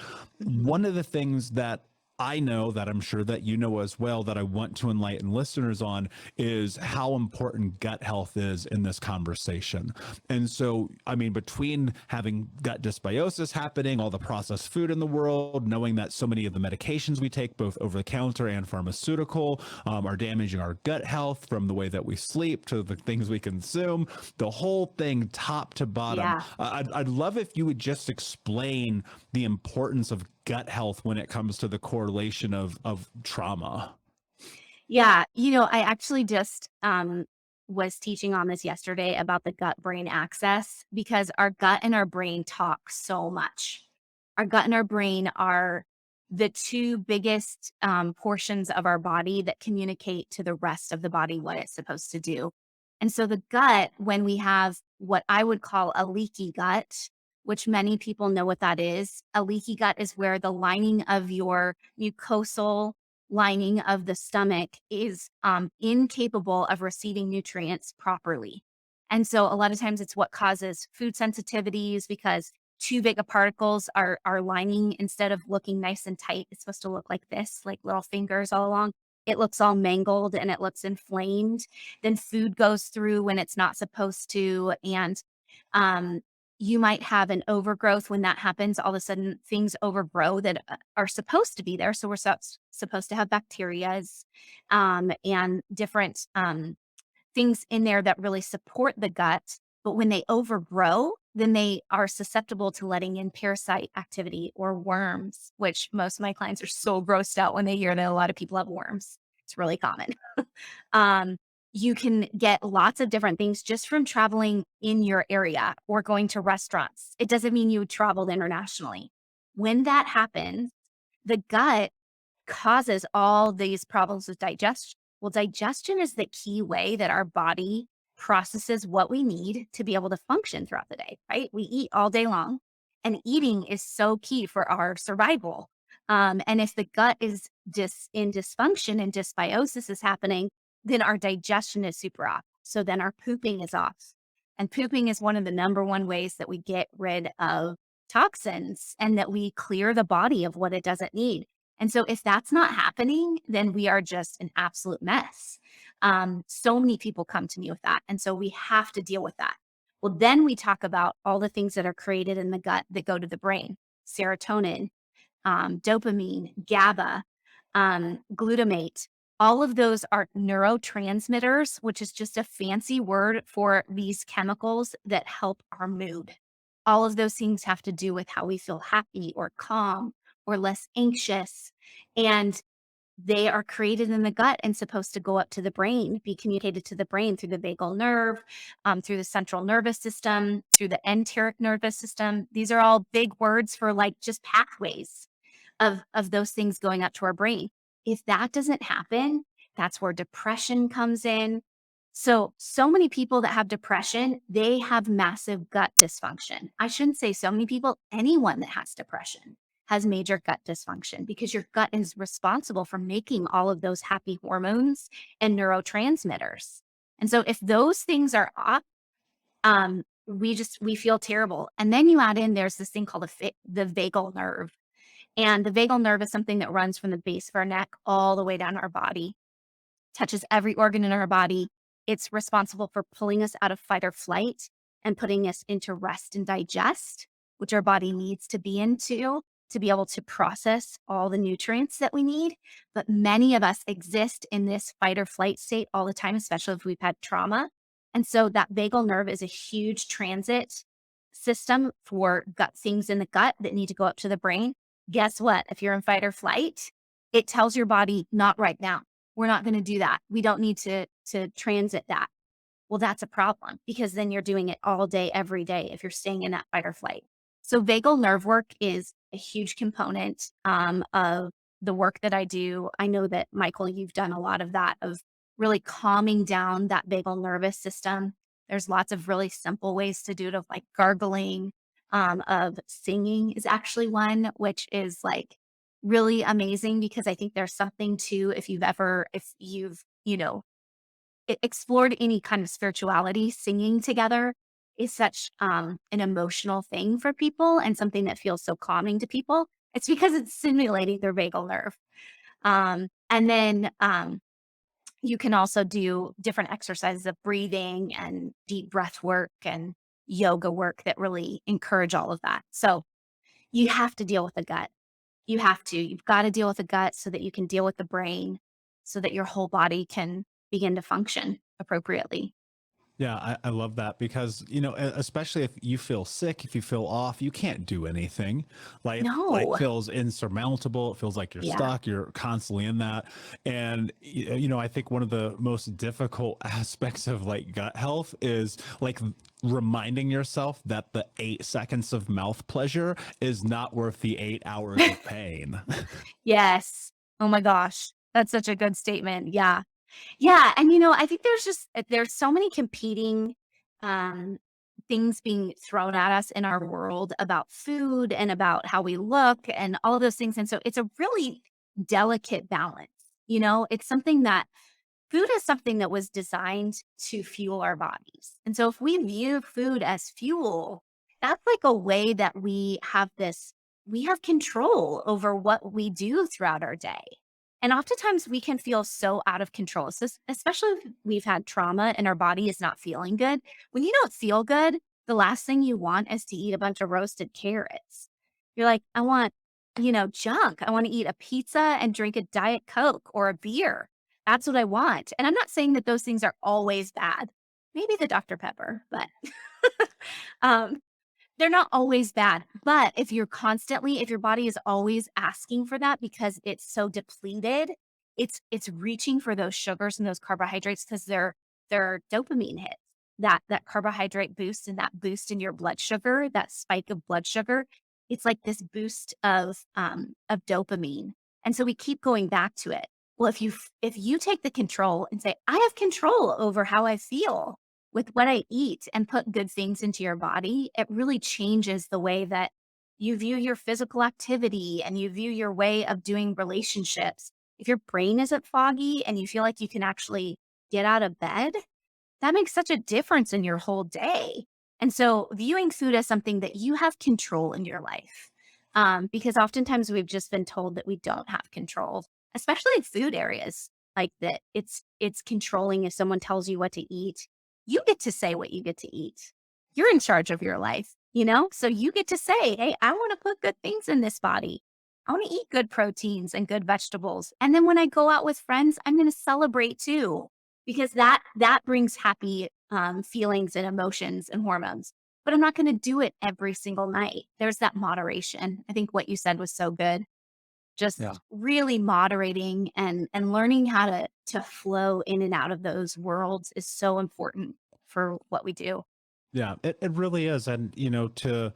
One of the things that I know that I'm sure that you know as well that I want to enlighten listeners on is how important gut health is in this conversation. And so, I mean, between having gut dysbiosis happening, all the processed food in the world, knowing that so many of the medications we take, both over the counter and pharmaceutical, are damaging our gut health, from the way that we sleep to the things we consume, the whole thing top to bottom. Yeah. I'd love if you would just explain the importance of gut health when it comes to the correlation of trauma. Yeah. I actually just was teaching on this yesterday about the gut brain axis because our gut and our brain talk so much. Our gut and our brain are the two biggest portions of our body that communicate to the rest of the body what it's supposed to do. And so the gut, when we have what I would call a leaky gut, which many people know what that is. A leaky gut is where the lining of your mucosal lining of the stomach is incapable of receiving nutrients properly. And so a lot of times it's what causes food sensitivities because too big of particles are lining, instead of looking nice and tight, it's supposed to look like this, like little fingers all along. It looks all mangled and it looks inflamed. Then food goes through when it's not supposed to. And you might have an overgrowth. When that happens, all of a sudden things overgrow that are supposed to be there. So we're supposed to have bacterias and different things in there that really support the gut. But when they overgrow, then they are susceptible to letting in parasite activity or worms, which most of my clients are so grossed out when they hear that a lot of people have worms. It's really common. You can get lots of different things just from traveling in your area or going to restaurants. It doesn't mean you traveled internationally. When that happens, the gut causes all these problems with digestion. Well, digestion is the key way that our body processes what we need to be able to function throughout the day, right? We eat all day long, and eating is so key for our survival. And if the gut is in dysfunction and dysbiosis is happening, then our digestion is super off. So then our pooping is off. And pooping is one of the number one ways that we get rid of toxins and that we clear the body of what it doesn't need. And so if that's not happening, then we are just an absolute mess. So many people come to me with that. And so we have to deal with that. Well, then we talk about all the things that are created in the gut that go to the brain: serotonin, dopamine, GABA, glutamate. All of those are neurotransmitters, which is just a fancy word for these chemicals that help our mood. All of those things have to do with how we feel happy or calm or less anxious. And they are created in the gut and supposed to go up to the brain, be communicated to the brain through the vagal nerve, through the central nervous system, through the enteric nervous system. These are all big words for like just pathways of those things going up to our brain. If that doesn't happen, that's where depression comes in. So many people that have depression, they have massive gut dysfunction. I shouldn't say so many people, anyone that has depression has major gut dysfunction, because your gut is responsible for making all of those happy hormones and neurotransmitters. And so if those things are off, we feel terrible. And then you add in, there's this thing called the vagal nerve. And the vagal nerve is something that runs from the base of our neck all the way down our body, touches every organ in our body. It's responsible for pulling us out of fight or flight and putting us into rest and digest, which our body needs to be into to be able to process all the nutrients that we need. But many of us exist in this fight or flight state all the time, especially if we've had trauma. And so that vagal nerve is a huge transit system for gut things in the gut that need to go up to the brain. Guess what? If you're in fight or flight, it tells your body, not right now. We're not going to do that. We don't need to transit that. Well, that's a problem, because then you're doing it all day, every day, if you're staying in that fight or flight. So vagal nerve work is a huge component of the work that I do. I know that, Michael, you've done a lot of that, of really calming down that vagal nervous system. There's lots of really simple ways to do it, of like gargling, of singing is actually one, which is like really amazing, because I think there's something to, if you've, explored any kind of spirituality, singing together is such an emotional thing for people and something that feels so calming to people. It's because it's stimulating their vagal nerve. And then you can also do different exercises of breathing and deep breath work and yoga work that really encourage all of that. So you have to deal with the gut. You've got to deal with the gut so that you can deal with the brain, so that your whole body can begin to function appropriately. Yeah, I love that, because, especially if you feel sick, if you feel off, you can't do anything. Life No. feels insurmountable. It feels like you're Yeah. stuck. You're constantly in that. And, I think one of the most difficult aspects of like gut health is like reminding yourself that the 8 seconds of mouth pleasure is not worth the 8 hours of pain. Yes. Oh my gosh. That's such a good statement. Yeah. Yeah. And, I think there's so many competing um, things being thrown at us in our world about food and about how we look and all of those things. And so it's a really delicate balance. It's something that food is something that was designed to fuel our bodies. And so if we view food as fuel, that's like a way that we have control over what we do throughout our day. And oftentimes we can feel so out of control, so especially if we've had trauma and our body is not feeling good. When you don't feel good, the last thing you want is to eat a bunch of roasted carrots. You're like, I want, junk. I want to eat a pizza and drink a Diet Coke or a beer. That's what I want. And I'm not saying that those things are always bad. Maybe the Dr. Pepper, but um, they're not always bad. But if your body is always asking for that because it's so depleted, it's reaching for those sugars and those carbohydrates because they're dopamine hits. That carbohydrate boost and that boost in your blood sugar, that spike of blood sugar, it's like this boost of dopamine. And so we keep going back to it. Well, if you take the control and say, I have control over how I feel with what I eat, and put good things into your body, it really changes the way that you view your physical activity, and you view your way of doing relationships. If your brain isn't foggy and you feel like you can actually get out of bed, that makes such a difference in your whole day. And so viewing food as something that you have control in your life, because oftentimes we've just been told that we don't have control, especially in food areas, like that it's controlling. If someone tells you what to eat, you get to say what you get to eat. You're in charge of your life, you know? So you get to say, hey, I want to put good things in this body. I want to eat good proteins and good vegetables. And then when I go out with friends, I'm going to celebrate too, because that brings happy feelings and emotions and hormones. But I'm not going to do it every single night. There's that moderation. I think what you said was so good. Just Yeah. really moderating and learning how to flow in and out of those worlds is so important for what we do. Yeah, it really is. And, to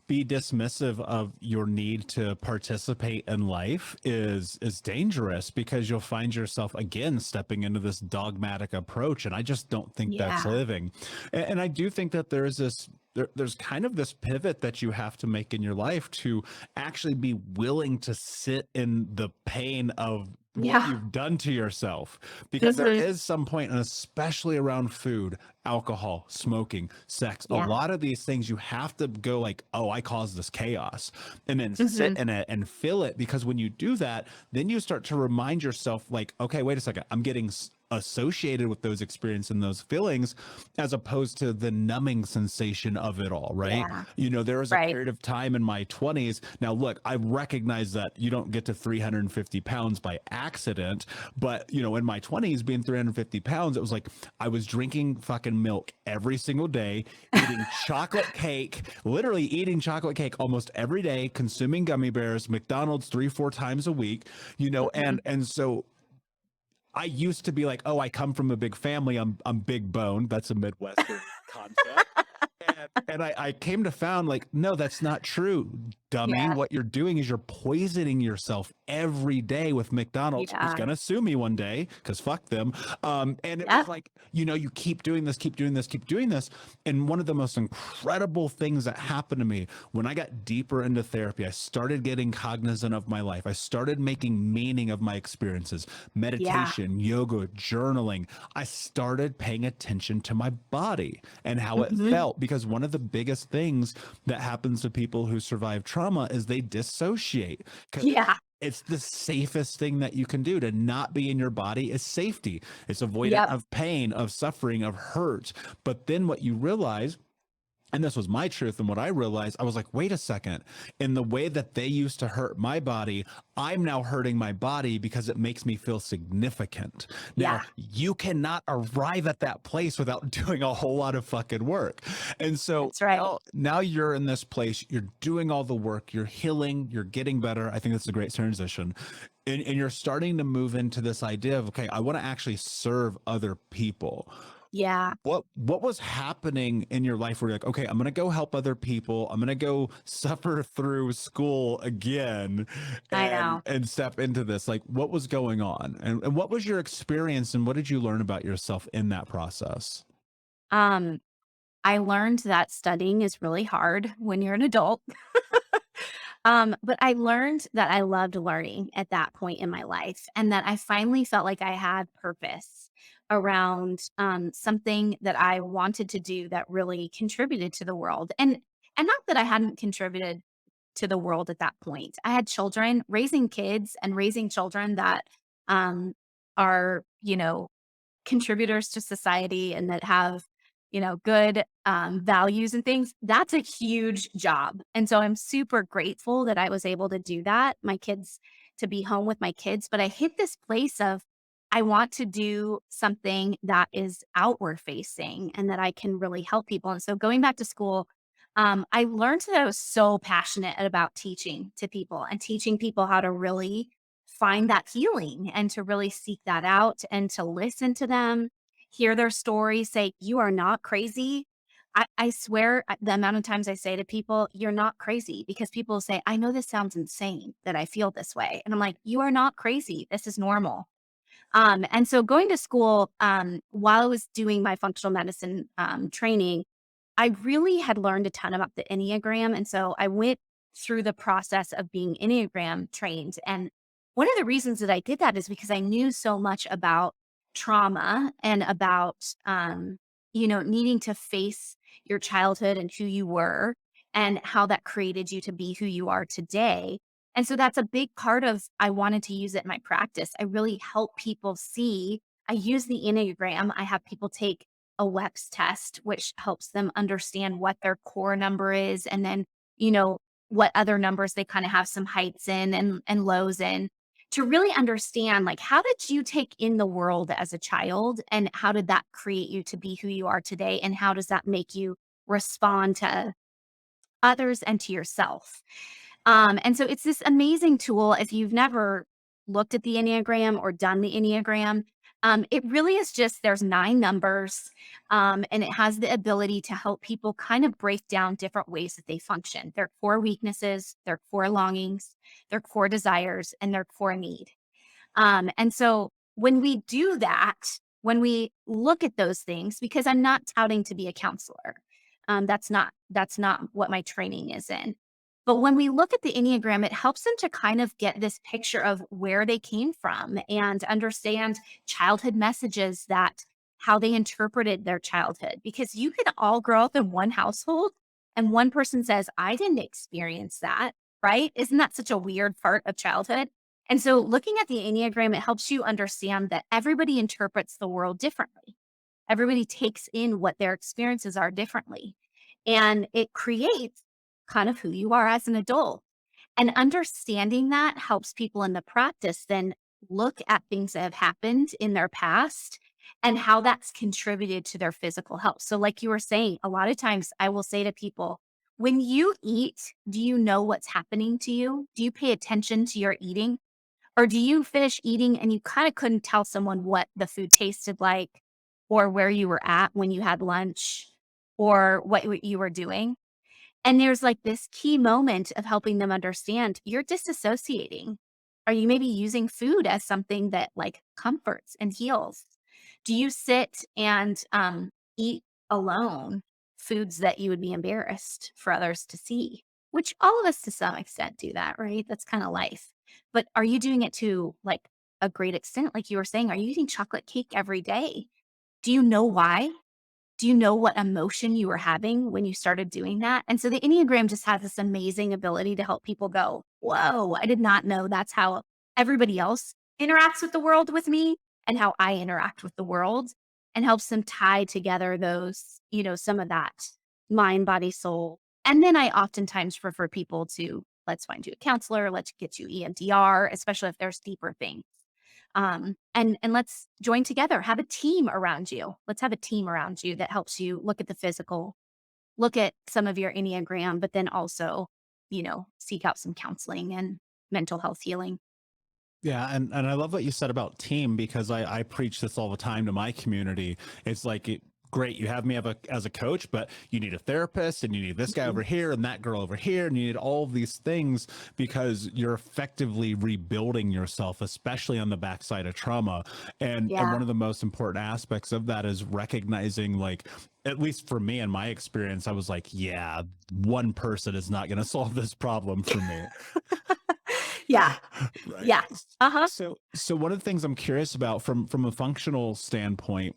be dismissive of your need to participate in life is dangerous, because you'll find yourself again stepping into this dogmatic approach. And I just don't think that's Yeah. living. And I do think that there's kind of this pivot that you have to make in your life to actually be willing to sit in the pain of what Yeah. you've done to yourself, because there Mhm. is some point, and especially around food, alcohol, smoking, sex, a Yeah. lot of these things you have to go like, oh, I caused this chaos, and then sit Mhm. in it and feel it. Because when you do that, then you start to remind yourself like, okay, wait a second, I'm getting associated with those experiences and those feelings, as opposed to the numbing sensation of it all, right? Yeah. There was a Right. period of time in my 20s. Now, look, I recognize that you don't get to 350 pounds by accident, but, in my 20s, being 350 pounds, it was like I was drinking fucking milk every single day, eating chocolate cake, literally eating chocolate cake almost every day, consuming gummy bears, McDonald's 3-4 times a week, Mhm. and so I used to be like, oh, I come from a big family. I'm big boned. That's a Midwestern concept. And I came to found like, no, that's not true, dummy. Yeah. What you're doing is you're poisoning yourself every day with McDonald's, who's Yeah. gonna sue me one day, because fuck them. And it Yeah. was like, you keep doing this, keep doing this, keep doing this. And one of the most incredible things that happened to me when I got deeper into therapy, I started getting cognizant of my life. I started making meaning of my experiences, Yeah. meditation, yoga, journaling. I started paying attention to my body and how it Mhm. felt, because one of the biggest things that happens to people who survive trauma is they dissociate, because Yeah. it's the safest thing that you can do. To not be in your body is safety. It's avoidant Yep. of pain, of suffering, of hurt. But then what you realize, and this was my truth, and what I realized, I was like, wait a second. In the way that they used to hurt my body, I'm now hurting my body because it makes me feel significant. Now, Yeah. you cannot arrive at that place without doing a whole lot of fucking work. And so That's right. now you're in this place, you're doing all the work, you're healing, you're getting better. I think that's a great transition. And you're starting to move into this idea of, okay, I want to actually serve other people. Yeah. What was happening in your life where you're like, okay, I'm gonna go help other people, I'm gonna go suffer through school again, I and know. step into this? Like, what was going on, and what was your experience, and what did you learn about yourself in that process? Um, I learned that studying is really hard when you're an adult. But I learned that I loved learning at that point in my life, and that I finally felt like I had purpose around something that I wanted to do that really contributed to the world. And not that I hadn't contributed to the world at that point. I had children, raising kids and raising children that um, are, contributors to society and that have, good values and things. That's a huge job. And so I'm super grateful that I was able to do that. My kids, to be home with my kids. But I hit this place of, I want to do something that is outward facing and that I can really help people. And so going back to school, I learned that I was so passionate about teaching to people and teaching people how to really find that healing and to really seek that out and to listen to them, hear their stories, say, you are not crazy. I swear the amount of times I say to people, you're not crazy, because people say, I know this sounds insane that I feel this way. And I'm like, you are not crazy. This is normal. And so going to school, while I was doing my functional medicine training, I really had learned a ton about the Enneagram. And so I went through the process of being Enneagram trained. And one of the reasons that I did that is because I knew so much about trauma and about, needing to face your childhood and who you were and how that created you to be who you are today. And so that's a big part of, I wanted to use it in my practice. I really help people see. I use the Enneagram. I have people take a WEPS test, which helps them understand what their core number is. And then, you know, what other numbers they kind of have some heights in and lows in, to really understand, like, how did you take in the world as a child and how did that create you to be who you are today? And how does that make you respond to others and to yourself? And so it's this amazing tool. If you've never looked at the Enneagram or done the Enneagram, it really is just, there's 9 numbers, and it has the ability to help people kind of break down different ways that they function, their core weaknesses, their core longings, their core desires, and their core need. And so when we do that, when we look at those things, because I'm not touting to be a counselor, that's not what my training is in. But when we look at the Enneagram, it helps them to kind of get this picture of where they came from and understand childhood messages, that how they interpreted their childhood. Because you could all grow up in one household and one person says, I didn't experience that, right? Isn't that such a weird part of childhood? And so looking at the Enneagram, it helps you understand that everybody interprets the world differently. Everybody takes in what their experiences are differently. And it creates kind of who you are as an adult. And understanding that helps people in the practice then look at things that have happened in their past and how that's contributed to their physical health. So, like you were saying, a lot of times I will say to people, when you eat, do you know what's happening to you? Do you pay attention to your eating? Or do you finish eating and you kind of couldn't tell someone what the food tasted like, or where you were at when you had lunch, or what you were doing? And there's like this key moment of helping them understand you're disassociating. Are you maybe using food as something that like comforts and heals? Do you sit and eat alone foods that you would be embarrassed for others to see? Which all of us to some extent do that, right? That's kind of life. But are you doing it to like a great extent? Like you were saying, are you eating chocolate cake every day? Do you know why? Do you know what emotion you were having when you started doing that? And so the Enneagram just has this amazing ability to help people go, whoa, I did not know that's how everybody else interacts with the world with me and how I interact with the world, and helps them tie together those, some of that mind, body, soul. And then I oftentimes refer people to, let's find you a counselor, let's get you EMDR, especially if there's deeper things. And let's join together, have a team around you. Let's have a team around you that helps you look at the physical, look at some of your Enneagram, but then also, seek out some counseling and mental health healing. Yeah, and I love what you said about team, because I preach this all the time to my community. It's like, great, you have me as a coach, but you need a therapist, and you need this guy over here and that girl over here, and you need all of these things, because you're effectively rebuilding yourself, especially on the backside of trauma. And Yeah. one of the most important aspects of that is recognizing, like, at least for me in my experience, I was like, yeah, one person is not going to solve this problem for me. Yeah. Right. Yeah. Uh-huh. So one of the things I'm curious about from a functional standpoint,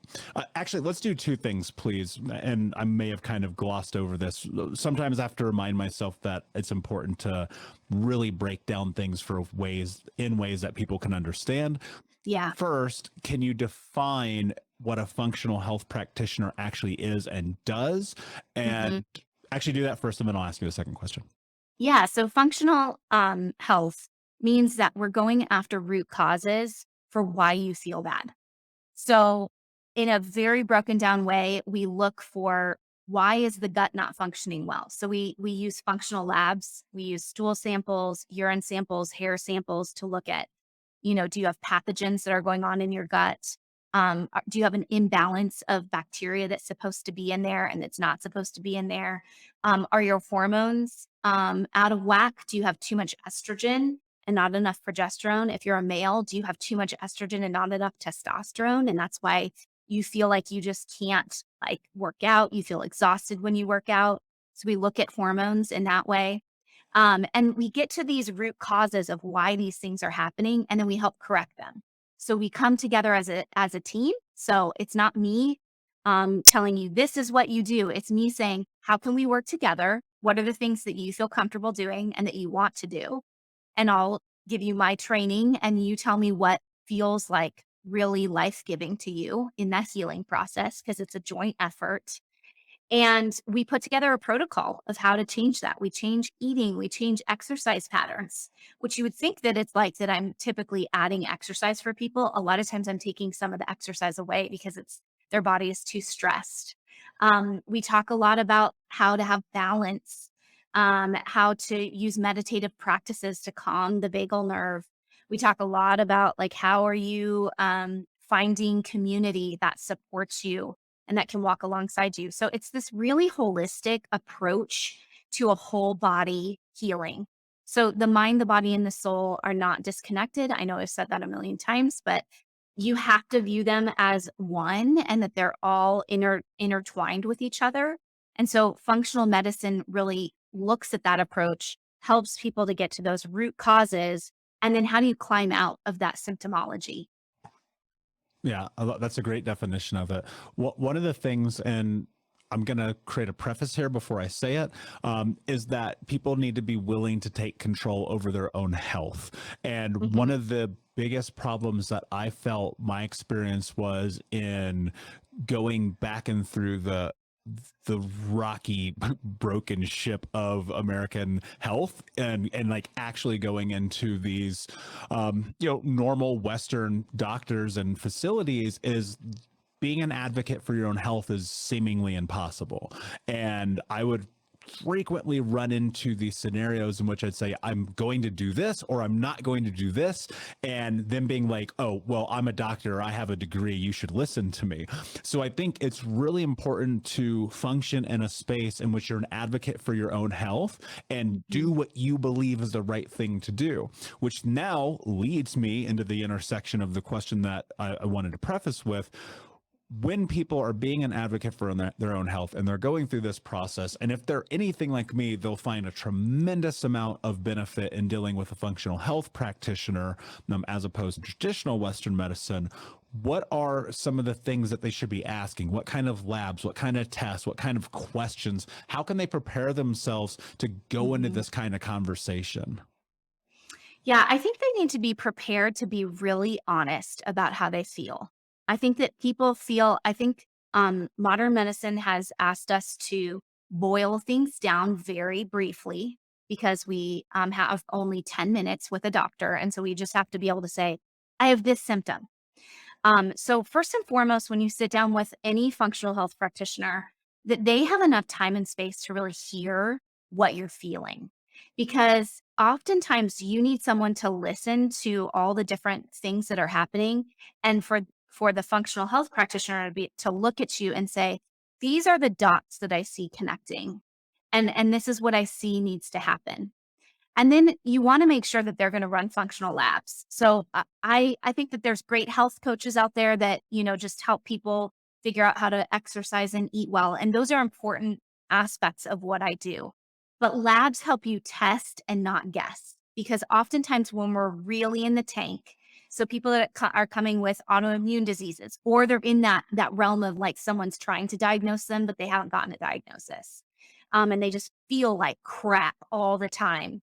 actually, let's do two things, please. And I may have kind of glossed over this. Sometimes I have to remind myself that it's important to really break down things for ways that people can understand. Yeah. First, can you define what a functional health practitioner actually is and does? And actually do that first, and then I'll ask you a second question. Yeah. So functional health means that we're going after root causes for why you feel bad. So in a very broken down way, we look for, why is the gut not functioning well? So we use functional labs. We use stool samples, urine samples, hair samples to look at, do you have pathogens that are going on in your gut? Do you have an imbalance of bacteria that's supposed to be in there and that's not supposed to be in there? Are your hormones out of whack? Do you have too much estrogen and not enough progesterone? If you're a male, do you have too much estrogen and not enough testosterone? And that's why you feel like you just can't like work out. You feel exhausted when you work out. So we look at hormones in that way. And we get to these root causes of why these things are happening, and then we help correct them. So we come together as a team. So it's not me telling you this is what you do. It's me saying, how can we work together? What are the things that you feel comfortable doing and that you want to do? And I'll give you my training, and you tell me what feels like really life-giving to you in that healing process, because it's a joint effort. And we put together a protocol of how to change that. We change eating, we change exercise patterns, which you would think that it's like that I'm typically adding exercise for people. A lot of times I'm taking some of the exercise away because their body is too stressed. We talk a lot about how to have balance, how to use meditative practices to calm the vagal nerve. We talk a lot about like how are you finding community that supports you and that can walk alongside you. So it's this really holistic approach to a whole body healing. So the mind, the body, and the soul are not disconnected. I know I've said that a million times, but you have to view them as one, and that they're all intertwined with each other. And so functional medicine really looks at that approach, helps people to get to those root causes. And then how do you climb out of that symptomology? Yeah, that's a great definition of it. One of the things, and I'm going to create a preface here before I say it, is that people need to be willing to take control over their own health. And one Mhm. of the biggest problems that I felt my experience was in going back and through the rocky broken ship of American health, and like actually going into these normal Western doctors and facilities, is being an advocate for your own health is seemingly impossible. And I would frequently run into these scenarios in which I'd say, I'm going to do this or I'm not going to do this. And them being like, oh, well, I'm a doctor, I have a degree, you should listen to me. So I think it's really important to function in a space in which you're an advocate for your own health and do what you believe is the right thing to do, which now leads me into the intersection of the question that I wanted to preface with. When people are being an advocate for their own health and they're going through this process, and if they're anything like me, they'll find a tremendous amount of benefit in dealing with a functional health practitioner as opposed to traditional Western medicine. What are some of the things that they should be asking? What kind of labs, what kind of tests, what kind of questions? How can they prepare themselves to go into Mhm. this kind of conversation? Yeah, I think they need to be prepared to be really honest about how they feel. I think that people feel, I think modern medicine has asked us to boil things down very briefly because we have only 10 minutes with a doctor. And so we just have to be able to say, I have this symptom. So first and foremost, when you sit down with any functional health practitioner, that they have enough time and space to really hear what you're feeling. Because oftentimes you need someone to listen to all the different things that are happening, and for the functional health practitioner to look at you and say, these are the dots that I see connecting. And this is what I see needs to happen. And then you want to make sure that they're going to run functional labs. So I think that there's great health coaches out there that, just help people figure out how to exercise and eat well. And those are important aspects of what I do. But labs help you test and not guess, because oftentimes when we're really in the tank, so people that are coming with autoimmune diseases, or they're in that realm of like someone's trying to diagnose them, but they haven't gotten a diagnosis. And they just feel like crap all the time.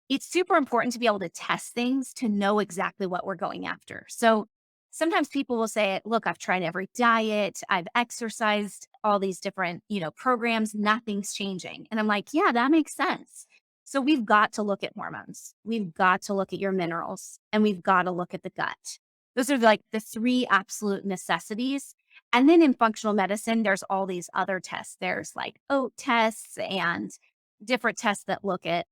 It's super important to be able to test things to know exactly what we're going after. So sometimes people will say, look, I've tried every diet, I've exercised all these different, programs, nothing's changing. And I'm like, yeah, that makes sense. So we've got to look at hormones. We've got to look at your minerals, and we've got to look at the gut. Those are like the three absolute necessities. And then in functional medicine, there's all these other tests. There's like oat tests and different tests that look at,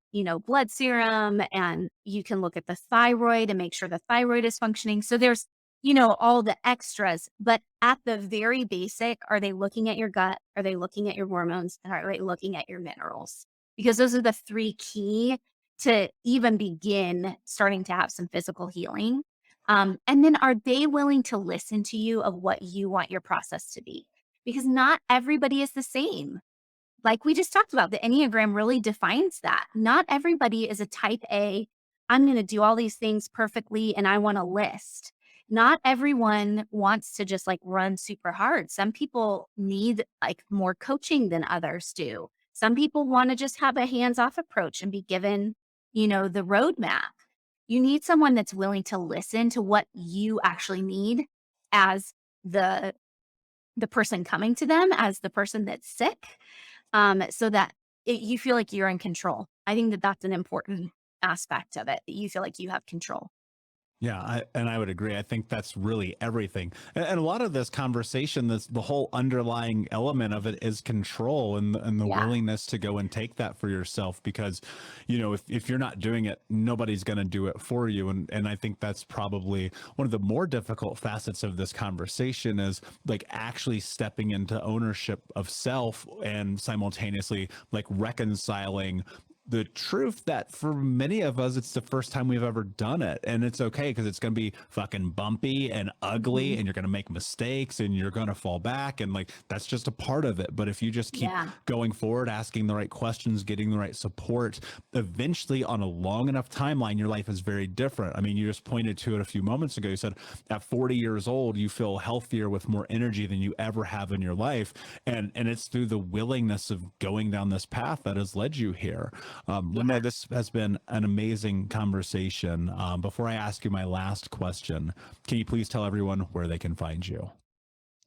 blood serum, and you can look at the thyroid and make sure the thyroid is functioning. So there's, all the extras, but at the very basic, are they looking at your gut? Are they looking at your hormones? And are they looking at your minerals? Because those are the three key to even begin starting to have some physical healing. And then are they willing to listen to you of what you want your process to be? Because not everybody is the same. like we just talked about, the Enneagram really defines that. Not everybody is a type A. I'm going to do all these things perfectly and I want a list. Not everyone wants to just like run super hard. Some people need like more coaching than others do. Some people want to just have a hands-off approach and be given, the roadmap. You need someone that's willing to listen to what you actually need as the person coming to them, as the person that's sick, so that you feel like you're in control. I think that that's an important aspect of it, that you feel like you have control. Yeah, I would agree. I think that's really everything. And a lot of this conversation, the whole underlying element of it is control and the Yeah. willingness to go and take that for yourself. Because, if you're not doing it, nobody's going to do it for you. And I think that's probably one of the more difficult facets of this conversation is like actually stepping into ownership of self and simultaneously like reconciling the truth that for many of us, it's the first time we've ever done it. And it's okay because it's going to be fucking bumpy and ugly and you're going to make mistakes and you're going to fall back. And like, that's just a part of it. But if you just keep going forward, asking the right questions, getting the right support, eventually on a long enough timeline, your life is very different. I mean, you just pointed to it a few moments ago. You said at 40 years old, you feel healthier with more energy than you ever have in your life. And it's through the willingness of going down this path that has led you here. Renee, this has been an amazing conversation. Before I ask you my last question, can you please tell everyone where they can find you?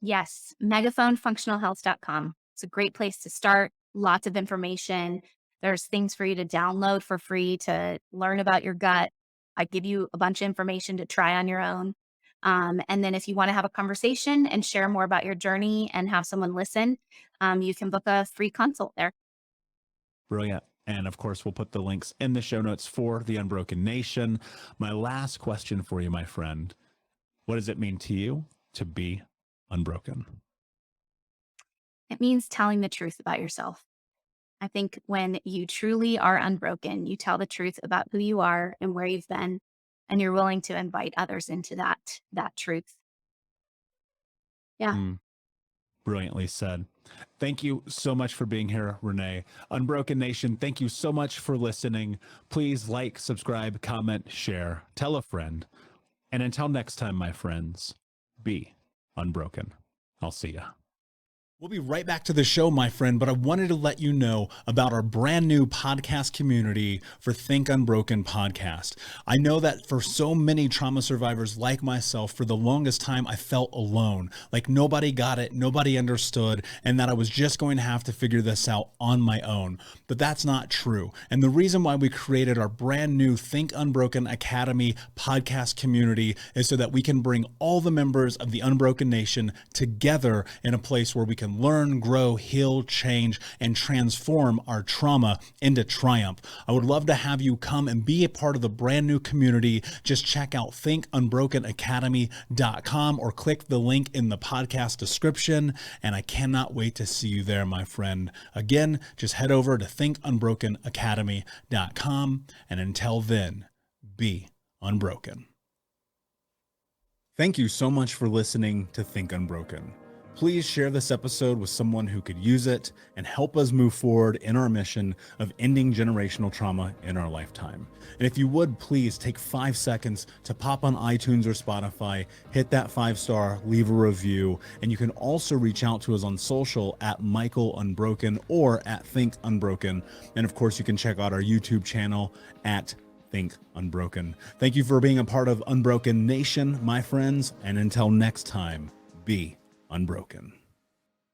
Yes, megaphonefunctionalhealth.com. It's a great place to start. Lots of information. There's things for you to download for free to learn about your gut. I give you a bunch of information to try on your own. And then if you want to have a conversation and share more about your journey and have someone listen, you can book a free consult there. Brilliant. And of course, we'll put the links in the show notes for the Unbroken Nation. My last question for you, my friend, what does it mean to you to be unbroken? It means telling the truth about yourself. I think when you truly are unbroken, you tell the truth about who you are and where you've been, and you're willing to invite others into that truth. Yeah. Brilliantly said. Thank you so much for being here, Renee. Unbroken Nation, thank you so much for listening. Please like, subscribe, comment, share, tell a friend. And until next time, my friends, be unbroken. I'll see ya. We'll be right back to the show, my friend, but I wanted to let you know about our brand new podcast community for Think Unbroken podcast. I know that for so many trauma survivors like myself, for the longest time, I felt alone, like nobody got it, nobody understood, and that I was just going to have to figure this out on my own. But that's not true. And the reason why we created our brand new Think Unbroken Academy podcast community is so that we can bring all the members of the Unbroken Nation together in a place where we can learn, grow, heal, change, and transform our trauma into triumph. I would love to have you come and be a part of the brand new community. Just check out thinkunbrokenacademy.com or click the link in the podcast description. And I cannot wait to see you there, my friend. Again, just head over to thinkunbrokenacademy.com. And until then, be unbroken. Thank you so much for listening to Think Unbroken. Please share this episode with someone who could use it and help us move forward in our mission of ending generational trauma in our lifetime. And if you would, please take 5 seconds to pop on iTunes or Spotify, hit that 5-star, leave a review, and you can also reach out to us on social at Michael Unbroken or at Think Unbroken. And of course, you can check out our YouTube channel at Think Unbroken. Thank you for being a part of Unbroken Nation, my friends, and until next time, be unbroken.